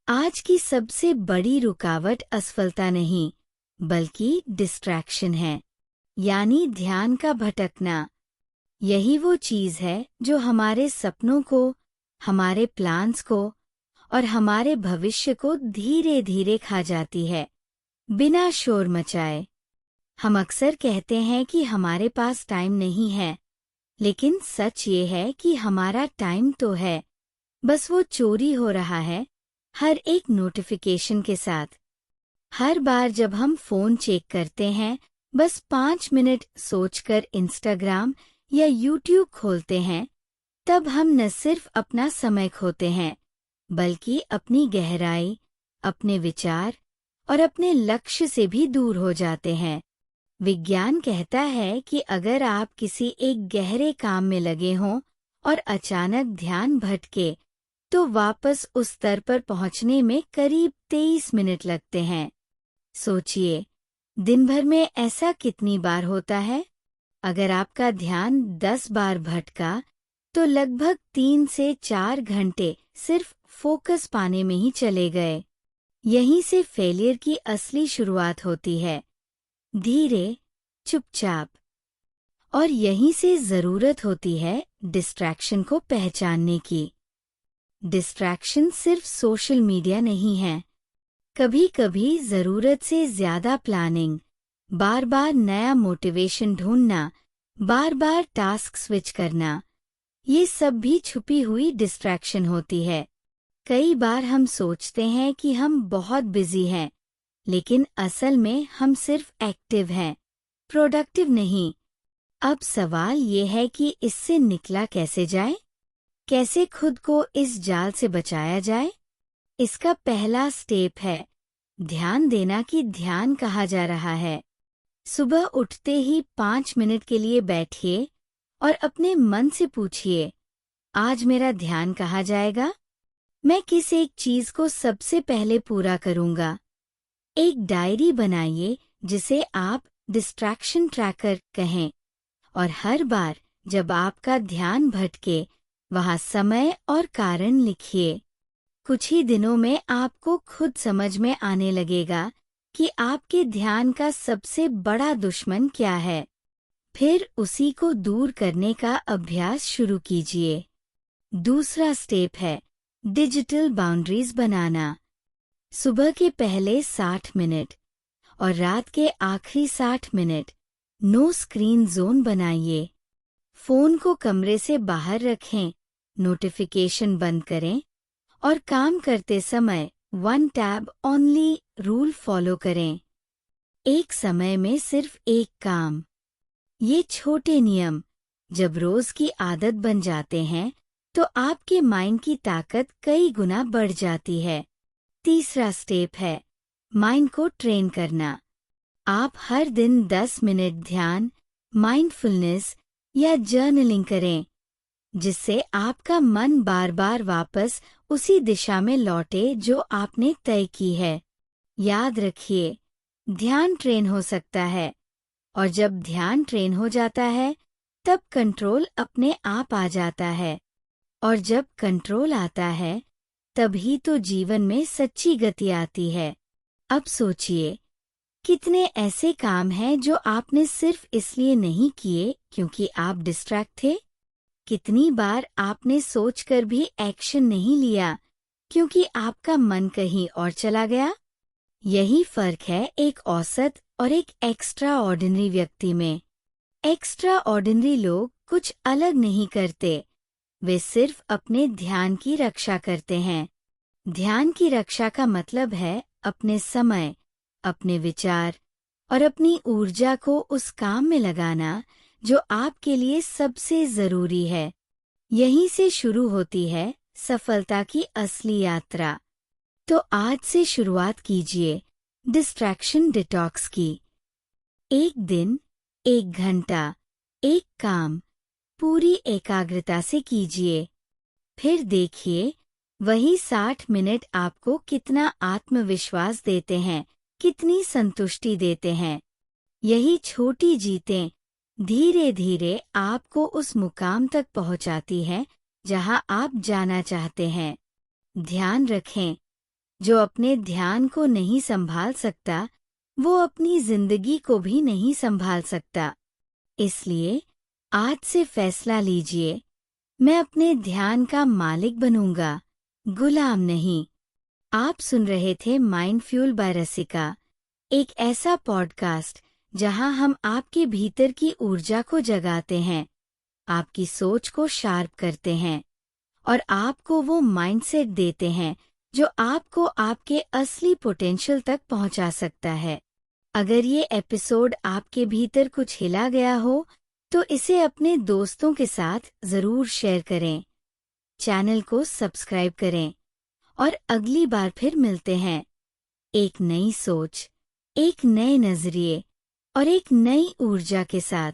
आज की सबसे बड़ी रुकावट असफलता नहीं, बल्कि डिस्ट्रैक्शन है, यानी ध्यान का भटकना। यही वो चीज़ है जो हमारे सपनों को, हमारे प्लान्स को और हमारे भविष्य को धीरे धीरे खा जाती है, बिना शोर मचाए। हम अक्सर कहते हैं कि हमारे पास टाइम नहीं है, लेकिन सच ये है कि हमारा टाइम तो है, बस वो चोरी हो रहा है हर एक नोटिफिकेशन के साथ। हर बार जब हम फोन चेक करते हैं, बस 5 मिनट सोचकर इंस्टाग्राम या यूट्यूब खोलते हैं, तब हम न सिर्फ अपना समय खोते हैं, बल्कि अपनी गहराई, अपने विचार और अपने लक्ष्य से भी दूर हो जाते हैं। विज्ञान कहता है कि अगर आप किसी एक गहरे काम में लगे हों और अचानक ध्यान भटके, तो वापस उस स्तर पर पहुंचने में करीब 23 मिनट लगते हैं। सोचिए, दिन भर में ऐसा कितनी बार होता है? अगर आपका ध्यान 10 बार भटका, तो लगभग 3 से 4 घंटे सिर्फ फोकस पाने में ही चले गए। यहीं से फेलियर की असली शुरुआत होती है, धीरे, चुपचाप। और यहीं से जरूरत होती है डिस्ट्रैक्शन को पहचानने की। डिस्ट्रैक्शन सिर्फ सोशल मीडिया नहीं है। कभी कभी जरूरत से ज्यादा प्लानिंग, बार बार नया मोटिवेशन ढूंढना, बार बार टास्क स्विच करना, ये सब भी छुपी हुई डिस्ट्रैक्शन होती है। कई बार हम सोचते हैं कि हम बहुत बिजी हैं, लेकिन असल में हम सिर्फ एक्टिव हैं, प्रोडक्टिव नहीं। अब सवाल ये है कि इससे निकला कैसे जाए? कैसे खुद को इस जाल से बचाया जाए? इसका पहला स्टेप है ध्यान देना कि ध्यान कहाँ जा रहा है। सुबह उठते ही 5 मिनट के लिए बैठिए और अपने मन से पूछिए, आज मेरा ध्यान कहाँ जाएगा? मैं किस एक चीज को सबसे पहले पूरा करूंगा? एक डायरी बनाइए जिसे आप डिस्ट्रैक्शन ट्रैकर कहें, और हर बार जब आपका ध्यान भटके, वहां समय और कारण लिखिए। कुछ ही दिनों में आपको खुद समझ में आने लगेगा कि आपके ध्यान का सबसे बड़ा दुश्मन क्या है। फिर उसी को दूर करने का अभ्यास शुरू कीजिए। दूसरा स्टेप है डिजिटल बाउंड्रीज बनाना। सुबह के पहले 60 मिनट और रात के आखिरी 60 मिनट नो स्क्रीन जोन बनाइए। फोन को कमरे से बाहर रखें, नोटिफिकेशन बंद करें और काम करते समय 1 टैब ओनली रूल फॉलो करें। एक समय में सिर्फ एक काम। ये छोटे नियम जब रोज की आदत बन जाते हैं, तो आपके माइंड की ताकत कई गुना बढ़ जाती है। तीसरा स्टेप है माइंड को ट्रेन करना। आप हर दिन 10 मिनट ध्यान, माइंडफुलनेस या जर्नलिंग करें, जिससे आपका मन बार बार वापस उसी दिशा में लौटे जो आपने तय की है। याद रखिए, ध्यान ट्रेन हो सकता है, और जब ध्यान ट्रेन हो जाता है, तब कंट्रोल अपने आप आ जाता है। और जब कंट्रोल आता है, तभी तो जीवन में सच्ची गति आती है। अब सोचिए, कितने ऐसे काम हैं जो आपने सिर्फ इसलिए नहीं किए क्योंकि आप डिस्ट्रैक्ट थे? कितनी बार आपने सोचकर भी एक्शन नहीं लिया क्योंकि आपका मन कहीं और चला गया? यही फर्क है एक औसत और एक एक्स्ट्रा ऑर्डिनरी व्यक्ति में। एक्स्ट्रा ऑर्डिनरी लोग कुछ अलग नहीं करते, वे सिर्फ अपने ध्यान की रक्षा करते हैं। ध्यान की रक्षा का मतलब है अपने समय, अपने विचार और अपनी ऊर्जा को उस काम में लगाना जो आपके लिए सबसे जरूरी है। यहीं से शुरू होती है सफलता की असली यात्रा। तो आज से शुरुआत कीजिए डिस्ट्रैक्शन डिटॉक्स की। एक दिन, 1 घंटा, एक काम पूरी एकाग्रता से कीजिए। फिर देखिए, वही 60 मिनट आपको कितना आत्मविश्वास देते हैं, कितनी संतुष्टि देते हैं। यही छोटी जीतें धीरे धीरे आपको उस मुकाम तक पहुंचाती है जहां आप जाना चाहते हैं। ध्यान रखें, जो अपने ध्यान को नहीं संभाल सकता, वो अपनी जिंदगी को भी नहीं संभाल सकता। इसलिए आज से फैसला लीजिए, मैं अपने ध्यान का मालिक बनूंगा, गुलाम नहीं। आप सुन रहे थे माइंडफ्यूल बाय रसिका, एक ऐसा पॉडकास्ट जहां हम आपके भीतर की ऊर्जा को जगाते हैं, आपकी सोच को शार्प करते हैं और आपको वो माइंडसेट देते हैं जो आपको आपके असली पोटेंशियल तक पहुंचा सकता है। अगर ये एपिसोड आपके भीतर कुछ हिला गया हो तो इसे अपने दोस्तों के साथ जरूर शेयर करें, चैनल को सब्सक्राइब करें और अगली बार फिर मिलते हैं एक नई सोच, एक नए नजरिए और एक नई ऊर्जा के साथ।